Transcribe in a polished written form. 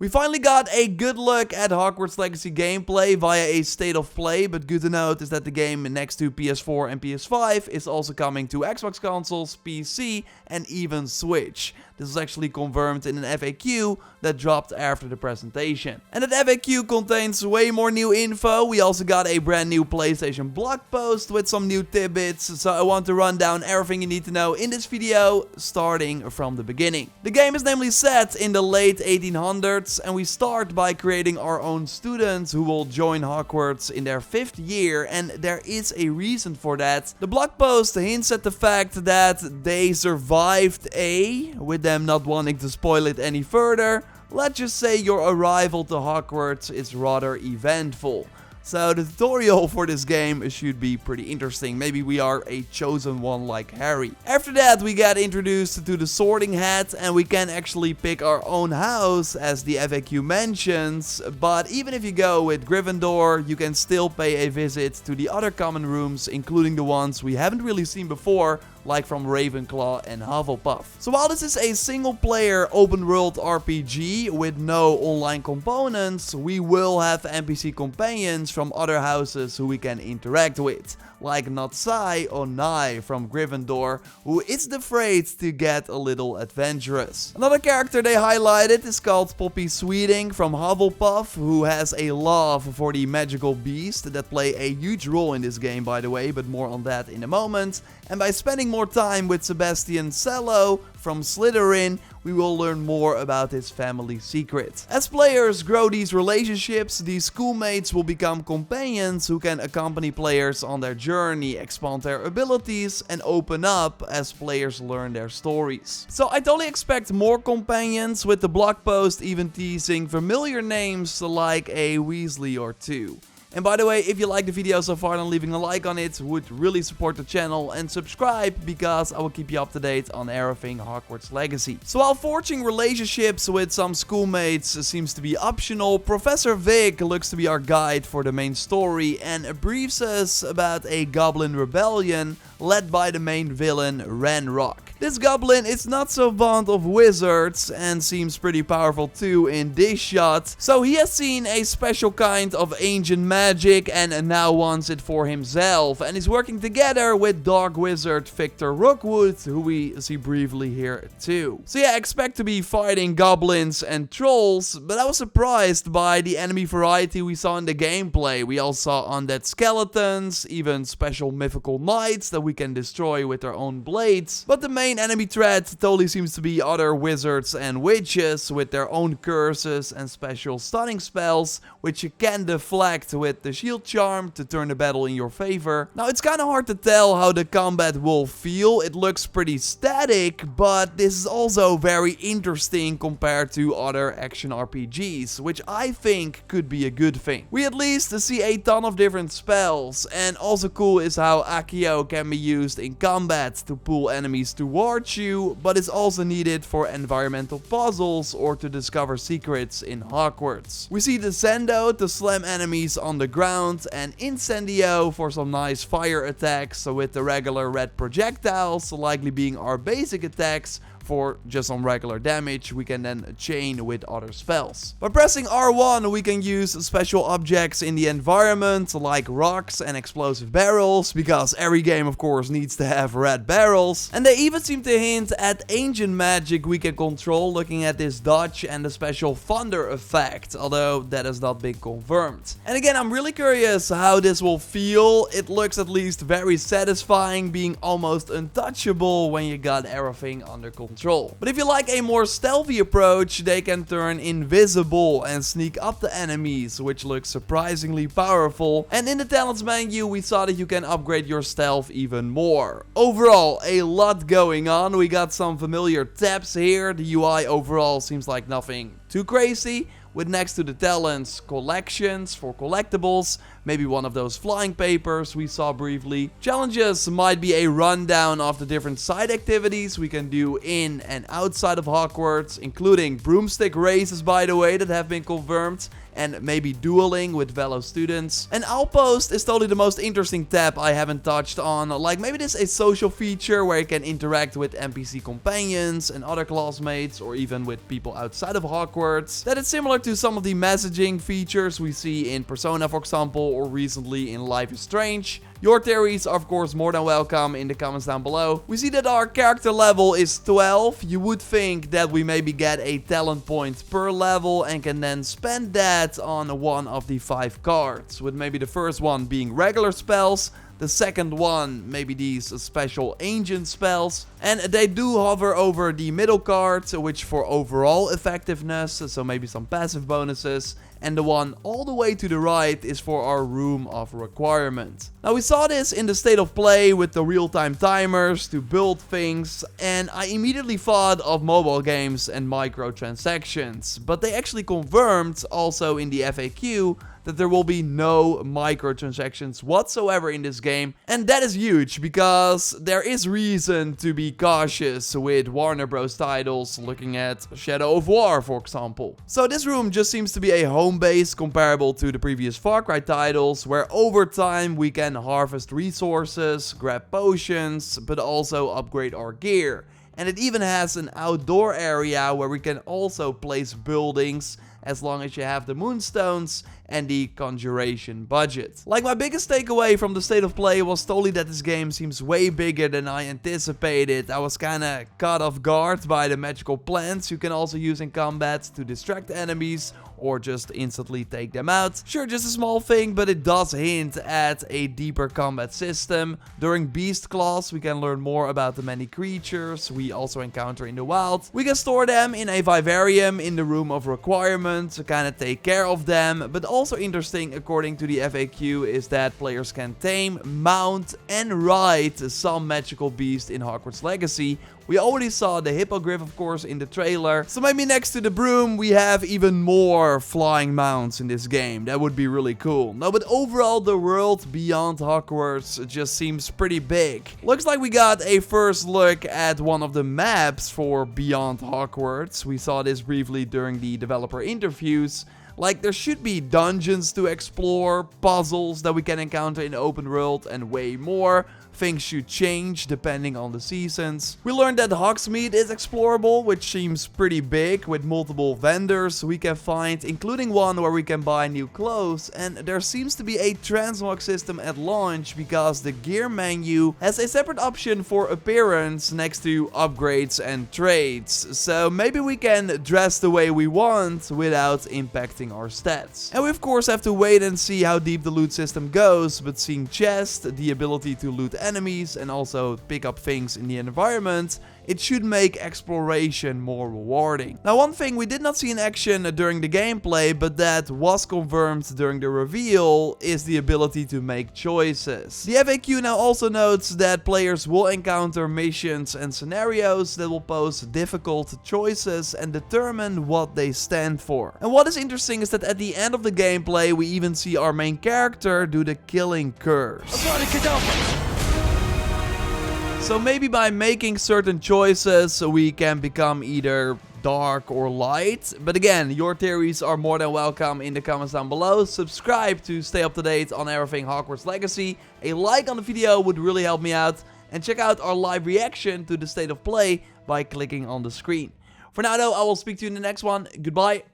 We finally got a good look at Hogwarts Legacy Gameplay via a state of play, but good to note is that the game next to PS4 and PS5 is also coming to Xbox consoles, PC and even Switch. This was actually confirmed in an FAQ that dropped after the presentation. And that FAQ contains way more new info. We also got a brand new PlayStation blog post with some new tidbits, so I want to run down everything you need to know in this video, starting from the beginning. The game is namely set in the late 1800s, and we start by creating our own students who will join Hogwarts in their 5th year, and there is a reason for that. The blog post hints at the fact that they survived with them not wanting to spoil it any further. Let's just say your arrival to Hogwarts is rather eventful. So the tutorial for this game should be pretty interesting. Maybe we are a chosen one like Harry. After that we get introduced to the sorting hat, and we can actually pick our own house as the FAQ mentions. But even if you go with Gryffindor, you can still pay a visit to the other common rooms, including the ones we haven't really seen before, like from Ravenclaw and Hufflepuff. So while this is a single player open world RPG with no online components, we will have NPC companions from other houses who we can interact with, like Natsai or Nai from Gryffindor, who isn't afraid to get a little adventurous. Another character they highlighted is called Poppy Sweeting from Hufflepuff, who has a love for the magical beast that play a huge role in this game, by the way, but more on that in a moment. And by spending more time with Sebastian Cello from Slytherin, we will learn more about his family secret. As players grow these relationships, these schoolmates will become companions who can accompany players on their journey, expand their abilities, and open up as players learn their stories. So I totally expect more companions, with the blog post even teasing familiar names like a Weasley or two. And by the way, if you like the video so far, then leaving a like on it would really support the channel, and subscribe because I will keep you up to date on everything Hogwarts Legacy. So while forging relationships with some schoolmates seems to be optional, Professor Vic looks to be our guide for the main story and briefs us about a goblin rebellion led by the main villain Ranrock. This goblin is not so fond of wizards and seems pretty powerful too in this shot, so he has seen a special kind of ancient magic and now wants it for himself, and is working together with Dark Wizard Victor Rookwood, who we see briefly here too. So yeah, expect to be fighting goblins and trolls, but I was surprised by the enemy variety we saw in the gameplay. We all saw undead skeletons, even special mythical knights that we can destroy with their own blades, but the main enemy threat totally seems to be other wizards and witches with their own curses and special stunning spells, which you can deflect with the shield charm to turn the battle in your favor. Now it's kind of hard to tell how the combat will feel. It looks pretty static, but this is also very interesting compared to other action RPGs, which I think could be a good thing. We at least see a ton of different spells, and also cool is how Accio can be used in combat to pull enemies towards you, but is also needed for environmental puzzles or to discover secrets in Hogwarts. We see Descendo to slam enemies on the ground, and Incendio for some nice fire attacks with the regular red projectiles likely being our basic attacks. For just some regular damage, we can then chain with other spells. By pressing R1, we can use special objects in the environment, like rocks and explosive barrels, because every game of course needs to have red barrels. And they even seem to hint at ancient magic we can control, looking at this dodge and the special thunder effect, although that has not been confirmed. And again, I'm really curious how this will feel. It looks at least very satisfying, being almost untouchable when you got everything under control. But if you like a more stealthy approach, they can turn invisible and sneak up to enemies, which looks surprisingly powerful. And in the talents menu, we saw that you can upgrade your stealth even more. Overall, a lot going on. We got some familiar tabs here. The UI overall seems like nothing too crazy, with next to the talents collections for collectibles, maybe one of those flying papers we saw briefly. Challenges might be a rundown of the different side activities we can do in and outside of Hogwarts, including broomstick races, by the way, that have been confirmed, and maybe dueling with fellow students. And Outpost is totally the most interesting tab I haven't touched on. Like, maybe this is a social feature where you can interact with NPC companions and other classmates, or even with people outside of Hogwarts. Hogwarts, that it's similar to some of the messaging features we see in Persona, for example, or recently in Life is Strange. Your theories are of course more than welcome in the comments down below. We see that our character level is 12. You would think that we maybe get a talent point per level and can then spend that on one of the 5 cards, with maybe the first one being regular spells, the second one maybe these special ancient spells, and they do hover over the middle cards, which for overall effectiveness, so maybe some passive bonuses, and the one all the way to the right is for our room of requirement. Now we saw this in the state of play with the real-time timers to build things, and I immediately thought of mobile games and microtransactions, but they actually confirmed also in the FAQ that there will be no microtransactions whatsoever in this game, and that is huge because there is reason to be cautious with Warner Bros. Titles, looking at Shadow of War for example. So this room just seems to be a home base comparable to the previous Far Cry titles, where over time we can harvest resources, grab potions, but also upgrade our gear. And it even has an outdoor area where we can also place buildings as long as you have the moonstones and the conjuration budget. Like, my biggest takeaway from the state of play was totally that this game seems way bigger than I anticipated. I was kinda caught off guard by the magical plants you can also use in combat to distract enemies or just instantly take them out. Sure, just a small thing, but it does hint at a deeper combat system. During Beast Class, we can learn more about the many creatures we also encounter in the wild. We can store them in a vivarium in the room of requirement to kind of take care of them, but also interesting according to the FAQ is that players can tame, mount, and ride some magical beast in Hogwarts Legacy. We already saw the hippogriff, of course, in the trailer. So maybe next to the broom, we have even more flying mounts in this game. That would be really cool. No, but overall, the world beyond Hogwarts just seems pretty big. Looks like we got a first look at one of the maps for Beyond Hogwarts. We saw this briefly during the developer interviews. Like, there should be dungeons to explore, puzzles that we can encounter in the open world, and way more. Things should change depending on the seasons. We learned that Hogsmeade is explorable, which seems pretty big, with multiple vendors we can find, including one where we can buy new clothes. And there seems to be a transmog system at launch because the gear menu has a separate option for appearance next to upgrades and trades. So maybe we can dress the way we want without impacting our stats. And we of course have to wait and see how deep the loot system goes, but seeing chests, the ability to loot enemies and also pick up things in the environment, it should make exploration more rewarding. Now, one thing we did not see in action during the gameplay, but that was confirmed during the reveal, is the ability to make choices. The FAQ now also notes that players will encounter missions and scenarios that will pose difficult choices and determine what they stand for. And what is interesting is that at the end of the gameplay, we even see our main character do the killing curse. So maybe by making certain choices, we can become either dark or light. But again, your theories are more than welcome in the comments down below. Subscribe to stay up to date on everything Hogwarts Legacy. A like on the video would really help me out. And check out our live reaction to the state of play by clicking on the screen. For now though, I will speak to you in the next one. Goodbye.